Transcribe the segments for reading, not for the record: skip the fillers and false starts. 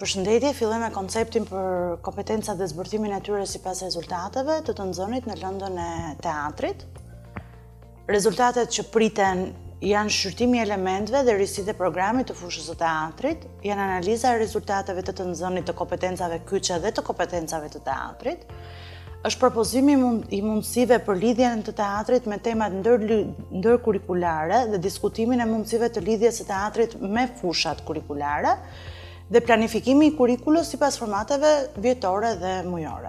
Përshëndetje, filloj me konceptin për kompetencat dhe zbërthimin e tyre sipas rezultateve të nxënit në lëndën e teatrit. Rezultatet që priten janë shqyrtimi i elementeve dhe risitë e programit të fushës së teatrit, janë analiza e rezultateve të nxënit të kompetencave kyçe dhe të kompetencave të teatrit, është propozimi i mundësive për lidhjen të teatrit me temat ndërkurrikulare dhe diskutimin e mundësive të lidhjes së teatrit me fushat kurrikulare, dhe planifikimi i kurrikulës sipas formateve vjetore dhe mujore.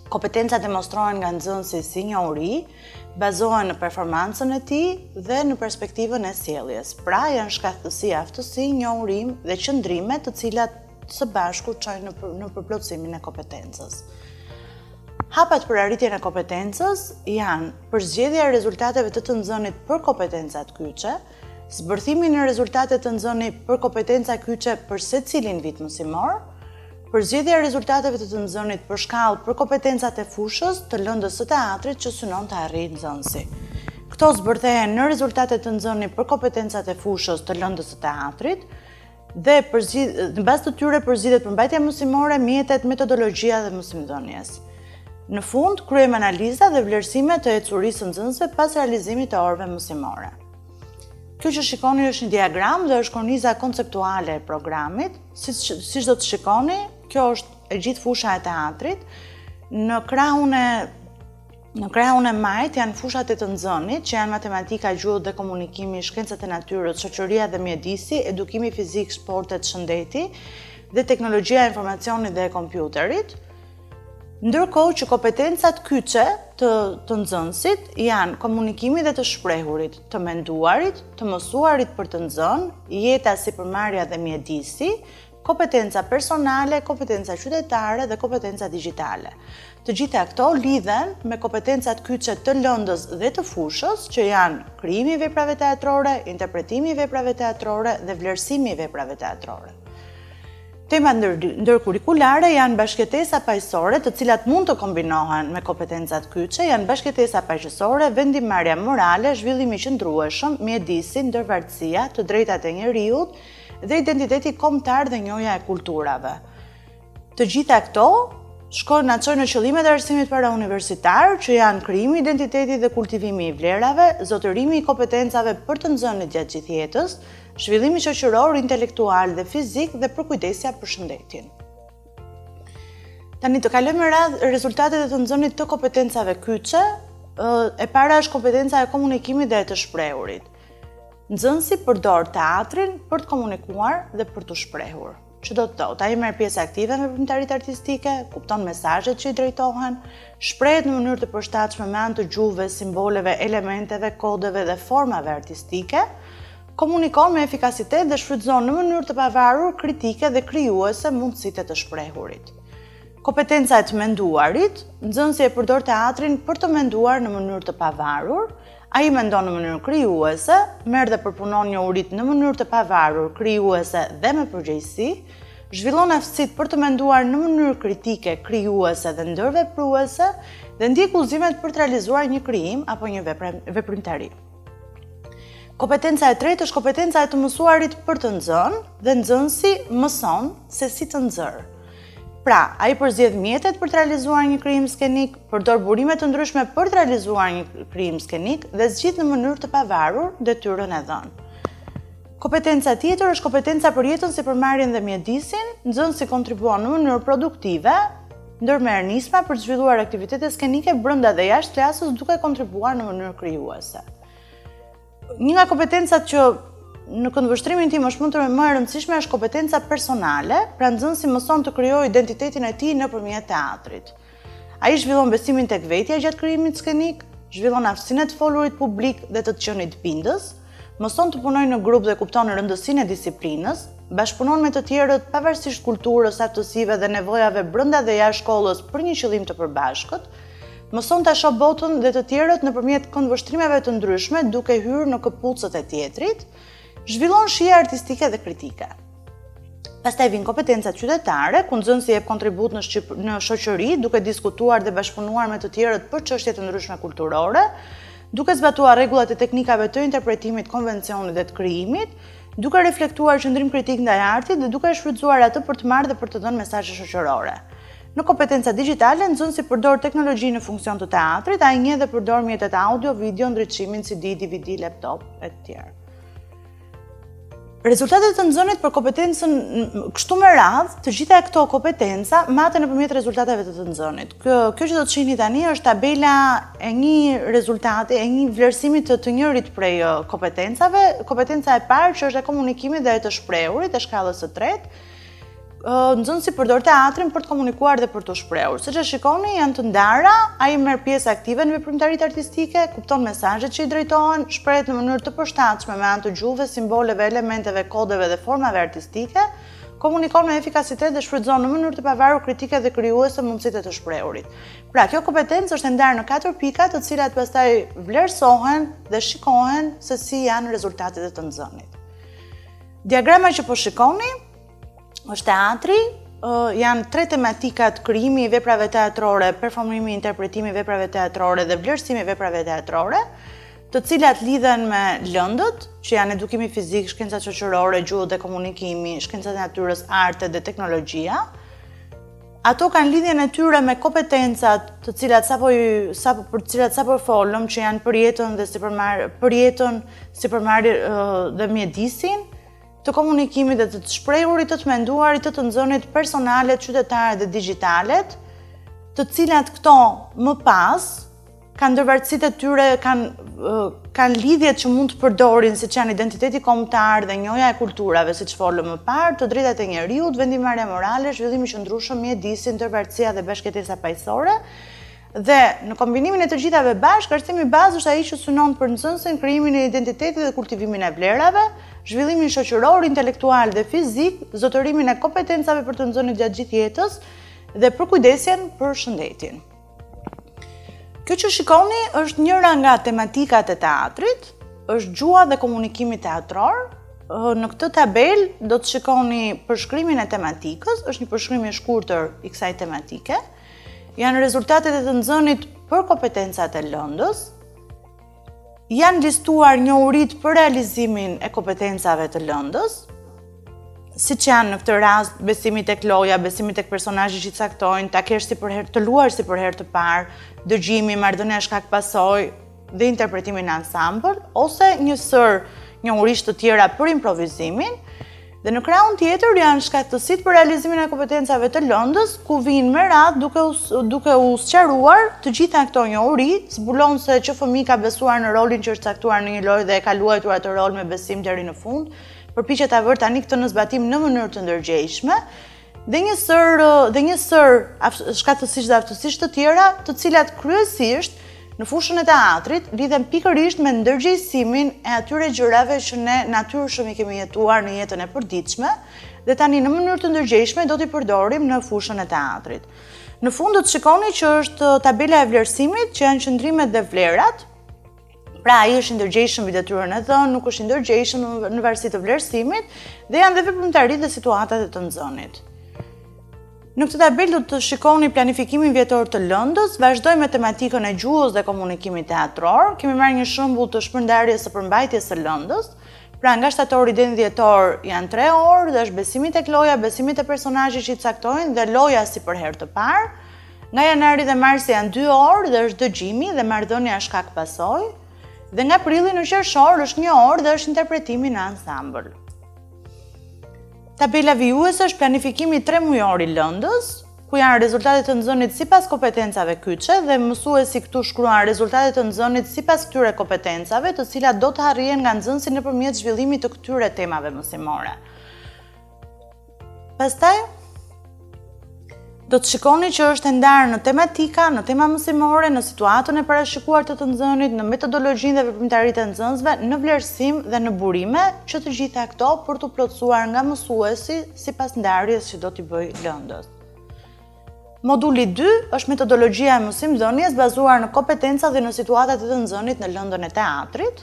Kompetencat demonstrohen nga nxënësi si njohuri, bazohen në performancën e tij dhe në perspektivën e sjelljes. Pra janë shkathtësi, aftësi, njohurim dhe qëndrime të cilat së bashku çojnë në përplotësimin e kompetencës. Hapat për arritjen e kompetencës janë përzgjedhja e rezultateve të nxënit për kompetencat kyçe, zbërthimi në rezultate të nxënit për kompetenca kyçe për secilin vit mësimor, përzgjedhja e rezultateve të nxënit për shkallë për kompetencat e fushës të lëndës së teatrit që synon të arrijë nxënësi. Këto zbërthehen në rezultate të nxënit për kompetencat e fushës të lëndës së teatrit dhe në bazë të tyre përzgjedhet përmbajtja mësimore, mjetet, metodologjia dhe mësimdhënies. Në fund, kryejmë analiza dhe vlerësime të ecurisë së nxënësve pas realizimit të orëve mësimore. Kjo që shikoni është një diagram dhe është korniza konceptuale e programit. Siç do të shikoni, kjo është e gjithë fusha e teatrit. Në krahun e majt janë fushat e të nxënit, që janë matematika, gjuhë dhe komunikimi, shkencat e natyrës, shoqëria dhe mjedisi, edukimi fizik, sportet, shëndeti dhe teknologjia e informacionit dhe e kompjuterit. Ndërkohë që kompetencat kyçe të nxënësit janë komunikimi dhe të shprehurit, të menduarit, të mësuarit për të nxënë, jeta si përmarrja dhe mjedisi, kompetenca personale, kompetenca qytetare dhe kompetenca digjitale. Të gjitha këto lidhen me kompetencat kyçe të lëndës dhe të fushës, që janë krijimi i veprave teatrore, interpretimi i veprave teatrore dhe vlerësimi i veprave teatrore. Temat ndërkurrikulare janë bashkëtesa paqësore, të cilat mund të kombinohen me kompetencat kyçe, janë bashkëtesa paqësore, vendimmarrja morale, zhvillimi i qëndrueshëm, mjedisi, ndërvarësia, të drejtat e njerëzit dhe identiteti kombëtar dhe njohja e kulturave. Të gjitha këto shkojnë na çojnë në qëllimet e arsimit parauniversitar, që janë krijimi i identitetit dhe kultivimi i vlerave, zotërimi i kompetencave për të nxënit gjatë gjithë jetës, zhvillimi shoqëror, intelektual dhe fizik dhe përkujdesja për shëndetin. Tani të kalojmë radhë rezultatet e të nxënit të kompetencave kyçe. E para është kompetenca e komunikimit dhe e të shprehurit. Nxënësi përdor teatrin për të komunikuar dhe për të shprehur. Që do të thotë, ai merr pjesë aktive me veprimtaritë artistike, kupton mesazhet që i drejtohen, shprehet në mënyrë të përshtatshme me anë të gjuhëve, simboleve, elementeve, kodeve dhe formave artistike, komunikon me efikasitet dhe shfrytëzon në mënyrë të pavarur, kritike dhe krijuese mundësitë e të shprehurit. Kompetenca e të menduarit, nxënësi e përdor teatrin për të menduar në mënyrë të pavarur. Ai mendon në mënyrë krijuese, merr dhe përpunon njohuritë në mënyrë të pavarur, krijuese dhe me përgjegjësi, zhvillon aftësitë për të menduar në mënyrë kritike, krijuese dhe ndërvepruese dhe ndjek udhëzimet për të realizuar një krijim apo një veprimtari. Kompetenca e tretë është kompetenca e të mësuarit për të nxënë dhe nxënësi mëson se si të nxërë. Pra, ai përzgjedh mjetet për të realizuar një krijim skenik, përdor burime të ndryshme për të realizuar një krijim skenik dhe zgjidh në mënyrë të pavarur detyrën e dhënë. Kompetenca tjetër është kompetenca për jetën si përmarrjen dhe mjedisin. Nxënësi kontribuon në mënyrë produktive, ndërmerr nisma për të zhvilluar aktivitete skenike brenda dhe jashtë klasës duke kontribuar në mënyrë krijuese. Një nga kompetencat që në këndvështrimin tim është më e rëndësishme është kompetenca personale, pra nxënësi mëson të krijojë identitetin e tij nëpërmjet teatrit. Ai zhvillon besimin tek vetja gjatë krijimit skenik, zhvillon aftësinë e të folurit publik dhe të qenit bindës, mëson të punojë në grup dhe kupton rëndësinë e disiplinës, bashkëpunon me të tjerët pavarësisht kulturës, aftësive dhe nevojave brenda dhe jashtë shkollës për një qëllim të përbashkët, mëson ta shohë botën dhe të tjerët nëpërmjet këndvështrimeve të ndryshme duke hyrë në këpucët e tjetrit, zhvillon shije artistike dhe kritike. Pastaj vijnë kompetencat qytetare, ku nxënësi jep kontribut në shoqëri, duke diskutuar dhe bashkëpunuar me të tjerët për çështje të ndryshme kulturore, duke zbatuar rregullat e teknikave të interpretimit, konvencionit dhe të krijimit, duke reflektuar qëndrim kritik ndaj artit dhe duke shfrytzuar atë për të marrë dhe për të dhënë mesazhe shoqërore. Në kompetenca digjitale, nxënësi përdor teknologji në funksion të teatrit, ai njeh dhe përdor mjetet audio, video, ndriçimin CD, DVD, laptop etj. Rezultatet të nxënit për kompetencën kështu me radhë, të gjitha këto kompetenca maten nëpërmjet rezultateve të nxënit. Kjo që do të shihni tani është tabela e një rezultati, e një vlerësimi të njërit prej kompetencave. Kompetenca e parë që është e komunikimit dhe e të shprehurit, e shkallës së tretë. Nxënësi përdor teatrin për të komunikuar dhe për të shprehur. Siç e shikoni, janë të ndara, ai merr pjesë aktive në veprimtaritë artistike, kupton mesazhet që i drejtohen, shprehet në mënyrë të përshtatshme me anë të gjuhëve, simboleve, elementeve, kodeve dhe formave artistike, komunikon me efikasitet dhe shfrytëzon në mënyrë të pavarur kritike dhe krijuese mundësitë e të shprehurit. Pra, kjo kompetencë është e ndarë në 4 pika, të cilat pastaj vlerësohen dhe shikohen se si janë rezultatet e të nxënit. Diagrama që po shikoni është teatri, janë 3 tematikat: krijimi i veprave teatrore, performimi, interpretimi i veprave teatrore dhe vlerësimi i veprave teatrore, të cilat lidhen me lëndët, që janë edukimi fizik, shkencat shoqërore, gjuhët dhe komunikimi, shkencat e natyrës, artet dhe teknologjia. Ato kanë lidhjen e tyre me kompetencat të cilat për të cilat sapo folëm, që janë për jetën, sipërmarrje dhe mjedisin, të komunikimit dhe të shprehurit, të menduarit, të nxënit personalet, qytetare dhe digitalet, të cilat këto më pas kanë ndërvarësitë e tyre, kanë lidhjet që mund të përdorin, siç janë identiteti kombëtar dhe njohja e kulturave, siç folëm më parë, të drejtat e njeriut, vendimarrja morale, zhvillimi qëndrueshëm, mjedisi, ndërvarësia dhe bashkëjetesa paqësore. Dhe në kombinimin e të gjithave bashkë, arsimi bazë është ai që synon për nxënësin krijimin e identitetit dhe kultivimin e vlerave, zhvillimin shoqëror, intelektual dhe fizik, zotërimin e kompetencave për të nxënit gjatë gjithë jetës dhe përkujdesjen për shëndetin. Kjo që shikoni është njëra nga tematikat e teatrit, është gjuha dhe komunikimi teatror. Në këtë tabel do të shikoni përshkrimin e tematikës, është një përshkrim i shkurtër i kësaj tematike. Janë rezultatet e të nxënit për kompetencat e lëndës, janë listuar njohuritë për realizimin e kompetencave të lëndës, siç janë në këtë rast besimi tek loja, besimi tek personazhi që i caktojnë, ta kesh të luar si për herë të parë, dëgjimi, marrëdhënia shkak pasojë dhe interpretimi në ansambël, ose një sër njohurish të tjera për improvizimin. Dhe në krahun tjetër janë shkaktësitë për realizimin e kompetencave të lëndës, ku vinë me radhë duke u sqaruar të gjitha këto njohuri, zbulon se që fëmijë ka besuar në rolin që është caktuar në një lojë dhe e ka luajtur atë rol me besim deri në fund, përpiqet ta vërë tani këtë në zbatim në mënyrë të ndërgjegjshme, dhe një sër shkaktësisht dhe aftësisht të tjera, të cilat kryesisht në fushën e teatrit lidhen pikërisht me ndërgjegjësimin e atyre gjërave që ne natyrshëm i kemi jetuar në jetën e përditshme dhe tani në mënyrë të ndërgjegjshme do t'i përdorim në fushën e teatrit. Në fund do të shikoni që është tabela e vlerësimit, që janë qëndrimet dhe vlerat. Pra, ai është i ndërgjegjshëm mbi detyrën e dhënë, nuk është i ndërgjegjshëm në varësi të vlerësimit, dhe janë dhe veprimtaritë dhe situatat e të nxënit. Në këtë tabel do të shikoni planifikimin vjetor të lëndës, vazhdojmë me tematikën e gjuhës dhe komunikimit teatror. Kemi marrë një shembull të shpërndarjes së përmbajtjes së lëndës. Pra, nga shtatori deri në dhjetor janë 3 orë dhe është besimi tek loja, besimi te personazhit që i caktojnë dhe loja si për herë të parë. Nga janari dhe marsi janë 2 orë dhe është dëgjimi dhe marrëdhënia shkak pasojë. Dhe nga prilli në qershor është 1 orë dhe është interpretimi në ansambël. Tabela vijuese është planifikimi 3 mujor i lëndës, ku janë rezultatet të nxënit sipas kompetencave kyçe dhe mësuesi këtu shkruan rezultatet të nxënit sipas këtyre kompetencave, të cilat do të arrihen nga nxënësi nëpërmjet zhvillimit të këtyre temave mësimore. Pastaj do të shikoni që është e ndarë në tematika, në tema mësimore, në situatën e parashikuar të nxënit, në metodologjinë dhe veprimtaritë e nxënësve, në vlerësim dhe në burime, që të gjitha këto për të plotësuar nga mësuesi sipas ndarjes që do t'i bëjë lëndës. Moduli 2 është metodologjia e mësimdhënies bazuar në kompetenca dhe në situatat e të nxënit në lëndën e teatrit.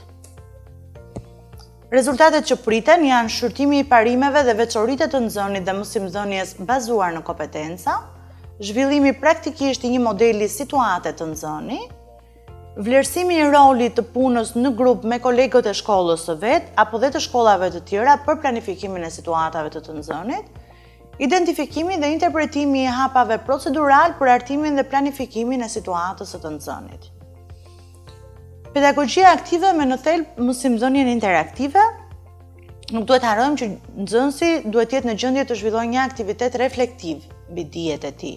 Rezultatet që priten janë shqyrtimi i parimeve dhe veçoritë të nxënit dhe mësimdhënies bazuar në kompetenca, zhvillimi praktikisht i një modeli situate të nxënit, vlerësimi i rolit të punës në grup me kolegët e shkollës së vet, apo dhe të shkollave të tjera për planifikimin e situatave të të nxënit, identifikimi dhe interpretimi i hapave procedural për hartimin dhe planifikimin e situatës së të nxënit. Pedagogjia aktive me në thelb mësimdhënien interaktive. Nuk duhet harrojmë që nxënësi duhet jetë në gjendje të zhvillojë një aktivitet reflektiv mbi dijet e tij.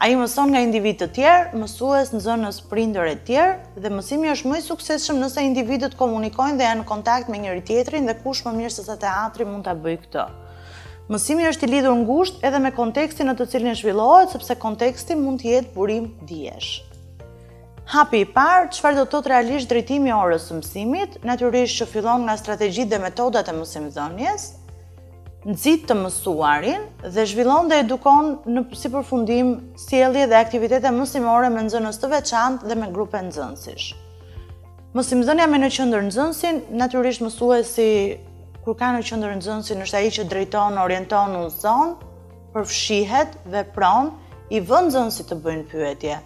Ai mëson nga individ të tjerë, mësues, nxënës, prindër e tjerë, dhe mësimi është më i suksesshëm nëse individët komunikojnë dhe janë në kontakt me njëri tjetrin, dhe kush më mirë se sa teatri mund ta bëjë këtë. Mësimi është i lidhur ngushtë edhe me kontekstin në të cilin zhvillohet, sepse konteksti mund të jetë burim dijesh. Hapi i parë, çfarë do të thotë realisht drejtimi i orës së mësimit, natyrisht që fillon nga strategjitë dhe metodat e mësimdhënies, nxit të mësuarin dhe zhvillon dhe edukon në si përfundim sjellje dhe aktivitete mësimore me nxënës të veçantë dhe me grupe nxënësish. Mësimdhënia me në qendër nxënësin, natyrisht mësuesi kur ka në qendër nxënësin është ai që drejton, orienton, udhëzon, përfshihet, vepron, i vën nxënësit të bëjnë pyetje.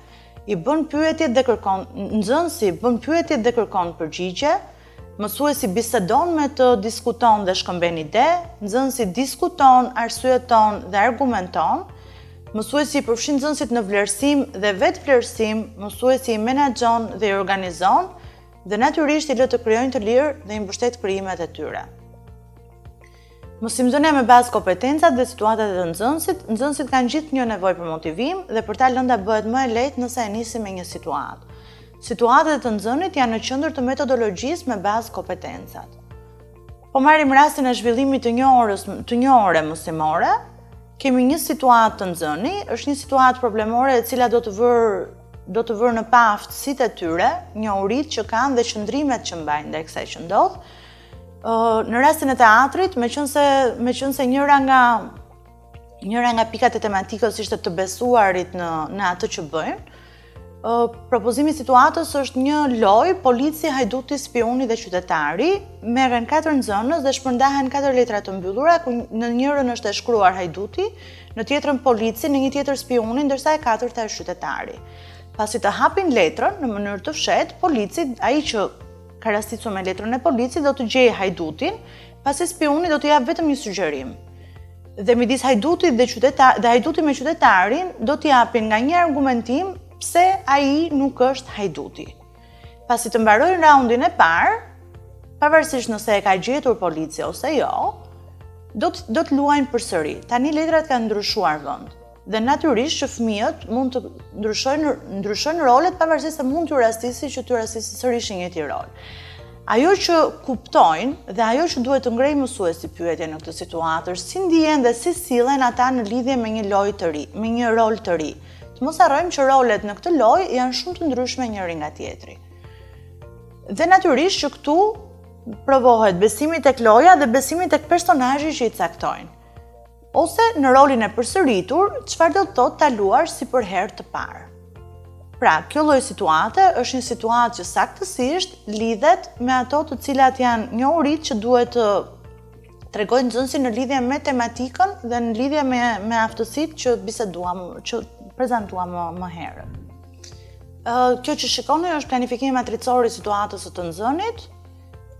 I bën pyetjet dhe kërkon, nxënësi bën pyetjet dhe kërkon përgjigje, mësuesi bisedon me të, diskuton dhe shkëmben ide, nxënësi diskuton, arsyeton dhe argumenton, mësuesi i përfshin nxënësit në vlerësim dhe vetë vlerësim, mësuesi i menaxhon dhe i organizon, dhe natyrisht i lë të krijojnë të lirë dhe i mbështet krijimet e tyre. Mësimdhënia me bazë kompetencat dhe situatat e nxënësit kanë gjithë një nevojë për motivim dhe për ta lënda bëhet më e lehtë nëse e nisim me një situatë. Situatat e të nxënit janë në qendër të metodologjisë me bazë kompetencat. Po marrim rastin e zhvillimit të një ore mësimore, kemi një situatë të nxëni, është një situatë problemore e cila do të vërë në pa aftësitë e tyre, njohuritë që kanë dhe qëndrimet që mbajnë ndaj kësaj që ndodh. Në rastin e teatrit, meqense njëra nga pikat e tematikës ishte të besuarit në atë që bëjnë, propozimi i situatës është një lojë polici, hajduti, spioni dhe qytetari, merren 4 nxënës dhe shpërndahen 4 letra të mbyllura, ku në njërin është e shkruar hajduti, në tjetrën polici, në një tjetër spioni, ndërsa e katërta është qytetari. Pasi të hapin letrën në mënyrë të fshehtë, polici, ai që ka rasticur me letrën e policit, do të gjejë hajdutin, pasi spioni do të jap vetëm një sugjerim. Dhe midis hajdutit dhe hajduti me qytetarin do t'i japin nga një argumentim pse ai nuk është hajduti. Pasi të mbarojnë raundin e parë, pavarësisht nëse e ka gjetur policia ose jo, do të luajnë përsëri. Tani letrat kanë ndryshuar vend. Dhe natyrisht që fëmijët mund të ndryshojnë rolet pavarësisht se mund t'u rastisi që t'u rastisi sërish njëjti rol. Ajo që kuptojnë dhe ajo që duhet të ngrejë mësuesi pyetje në këtë situatë është si ndihen dhe si sillen ata në lidhje me një lojë të ri, me një rol të ri. Të mos harrojmë që rolet në këtë lojë janë shumë të ndryshme njëri nga tjetri. Dhe natyrisht që këtu provohet besimi tek loja dhe besimi tek personazhi që i caktojnë. Ose në rolin e përsëritur, çfarë do të thotë ta luash si për herë të parë. Pra, kjo lloj situate është një situatë që saktësisht lidhet me ato të cilat janë njohuritë që duhet të tregojnë nxënësi në lidhje me tematikën dhe në lidhje me aftësitë që biseduam, që prezantuam më herët. Kjo që shikoni është planifikimi matricor i situatës së të nxënit.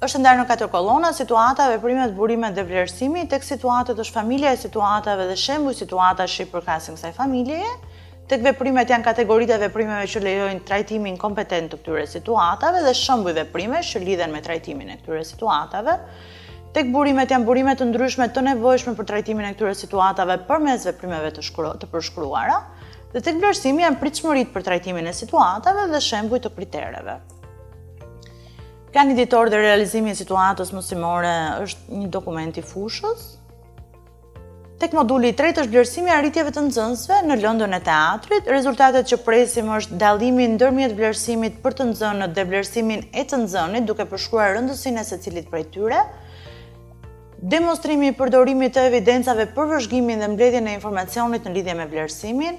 Është ndarë në 4 kollona: situata, veprimet, burimet dhe vlerësimi. Tek situatet është familja e situatave dhe shembuj situatash që i përkasin kësaj familjeje. Tek veprimet janë kategoritë e veprimeve që lejojnë trajtimin kompetent të këtyre situatave dhe shembuj veprimesh që lidhen me trajtimin e këtyre situatave. Tek burimet janë burime të ndryshme të nevojshme për trajtimin e këtyre situatave përmes veprimeve të përshkruara. Dhe tek vlerësimi janë pritshmëritë për trajtimin e situatave dhe shembuj të kritereve. Plani ditor dhe realizimi i situatës mësimore është një dokument i fushës. Tek moduli i 3 është vlerësimi i arritjeve të nxënësve në lëndën e teatrit. Rezultatet që presim është dallimi ndërmjet vlerësimit për të nxënët dhe vlerësimin e të nxënit, duke përshkruar rëndësinë e secilit prej tyre. Demonstrimi i përdorimit të evidencave për vëzhgimin dhe mbledhjen e informacionit në lidhje me vlerësimin.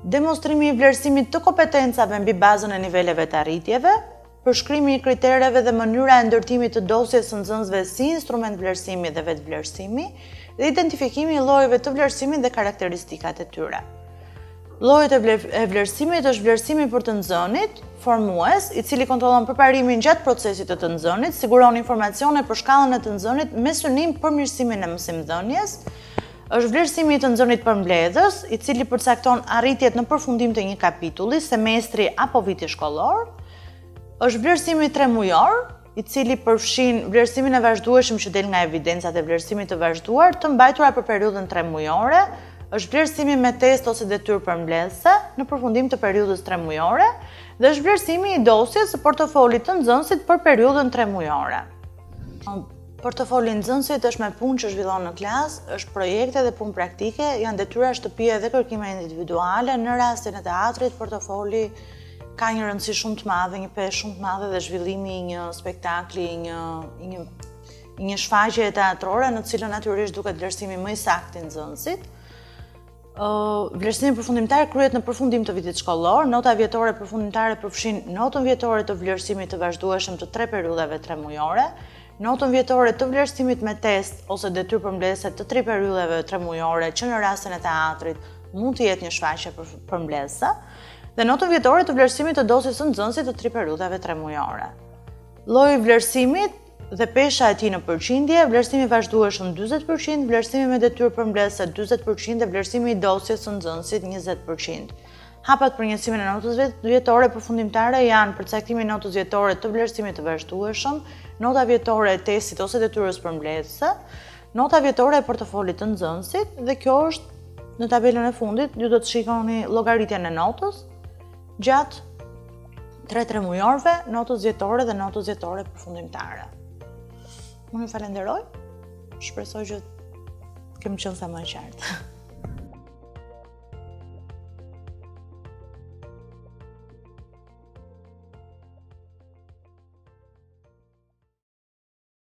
Demonstrimi i vlerësimit të kompetencave mbi bazën e niveleve të arritjeve. Përshkrimi i kritereve dhe mënyra e ndërtimit të dosjes së nxënësve si instrument vlerësimi dhe vetë vlerësimi, dhe identifikimi i llojeve të vlerësimit dhe karakteristikat e tyre. Llojet e vlerësimit është vlerësimi për të nxënit, formues, i cili kontrollon përparimin gjatë procesit të nxënit, siguron informacione për shkallën e të nxënit me synim përmirësimin e mësimdhënies. Është vlerësimi i të nxënit përmbledhës, i cili përcakton arritjet në përfundim të një kapitulli, semestri apo viti shkollor. Është vlerësimi tremujor, i cili përfshin vlerësimin e vazhdueshëm që del nga evidencat e vlerësimit të vazhduar, të mbajtura për periudhën tremujore. Është vlerësimi me test ose detyrë përmbledhëse në përfundim të periudhës tremujore dhe është vlerësimi i dosjes së portofolit të nxënësit për periudhën tremujore. Portofoli i nxënësit është me punë që zhvillon në klasë, është projekte dhe punë praktike, janë detyra shtëpie dhe kërkime individuale. Në rastin e teatrit, portofoli ka një rëndësi shumë të madhe, një peshë shumë të madhe dhe zhvillimi i një spektakli, një shfaqje teatrore në cilën natyrisht duket vlerësimi më i saktë i nxënësit. Vlerësimi përfundimtar kryhet në përfundim të vitit shkollor. Nota vjetore përfundimtare përfshin notën vjetore të vlerësimit të vazhdueshëm të 3 periudhave tremujore, notën vjetore të vlerësimit me test ose detyrë përmbledhëse të 3 periudhave tremujore, që në rastin e teatrit mund të jetë një shfaqje përmbledhëse, dhe notën vjetore të vlerësimit të dosjes së nxënësit të 3 periudhave tremujore. Lloji i vlerësimit dhe pesha e tij në përqindje, vlerësimi vazhdueshëm 40%, vlerësimi me detyrë përmbledhëse 40% dhe vlerësimi i dosjes së nxënësit 20%. Hapat për njësimin e notës vjetore përfundimtare janë përcaktimi i notës vjetore të vlerësimit të vazhdueshëm, nota vjetore e testit ose detyrës përmbledhëse, nota vjetore e portofolit të nxënësit dhe kjo është në tabelën e fundit, ju do të shikoni llogaritjen e notës gjatë 3 tremujorëve, notës vjetore dhe notës vjetore përfundimtare. Unë ju falenderoj, shpresoj që kemi qenë sa më e qartë.